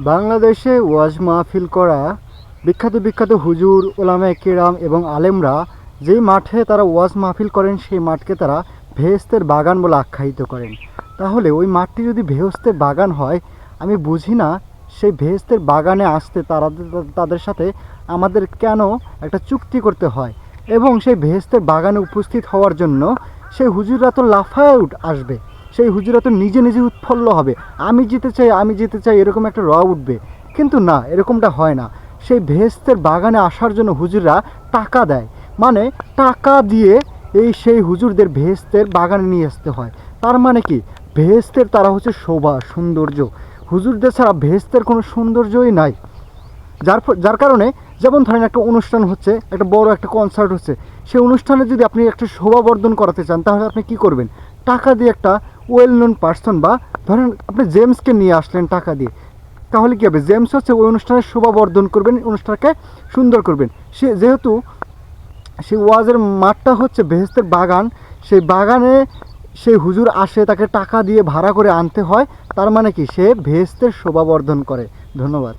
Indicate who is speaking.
Speaker 1: বাংলাদেশে ওয়াজ মাহফিল করা বিখ্যাত বিখ্যাত হুজুর, ওলামায়ে কেরাম এবং আলেমরা যেই মাঠে তারা ওয়াজ মাহফিল করেন সেই মাঠকে তারা বেহেশতের বাগান বলে আখ্যায়িত করেন। তাহলে ওই মাঠটি যদি বেহেশতের বাগান হয়, আমি বুঝি না সেই বেহেশতের বাগানে আসতে তাদের সাথে আমাদের কেন একটা চুক্তি করতে হয়, এবং সেই বেহেশতের বাগানে উপস্থিত হওয়ার জন্য সেই হুজুররা তো লাফায় আসবে, সেই হুজুরা তো নিজে নিজে উৎফুল্ল হবে, আমি জিতে চাই, আমি জিতে চাই, এরকম একটা উঠবে। কিন্তু না, এরকমটা হয় না। সেই বেহেশতের বাগানে আসার জন্য হুজুররা টাকা দেয়, মানে টাকা দিয়ে সেই হুজুরদের বেহেশতের বাগানে নিয়ে আসতে হয়। তার মানে কি, বেহেশতের তারা হচ্ছে শোভা, সৌন্দর্য। হুজুরদের ছাড়া বেহেশতের কোনো সৌন্দর্যই নাই। যার কারণে, যেমন ধরেন একটা অনুষ্ঠান হচ্ছে, একটা বড় একটা কনসার্ট হচ্ছে, সেই অনুষ্ঠানে যদি আপনি একটা শোভাবর্ধন করাতে চান, তাহলে আপনি কি করবেন? টাকা দিয়ে একটা ওয়েল নোন পার্সন, বা ধরেন আপনি জেমসকে নিয়ে আসলেন টাকা দিয়ে, তাহলে কী হবে? জেমস হচ্ছে ওই অনুষ্ঠানের শোভাবর্ধন করবেন, অনুষ্ঠানকে সুন্দর করবেন। যেহেতু সেই ওয়াজের মাঠটা হচ্ছে বেহেশতের বাগান, সেই বাগানে সেই হুজুর আসে, তাকে টাকা দিয়ে ভাড়া করে আনতে হয়। তার মানে কি, সে বেহেশতের শোভাবর্ধন করে। ধন্যবাদ।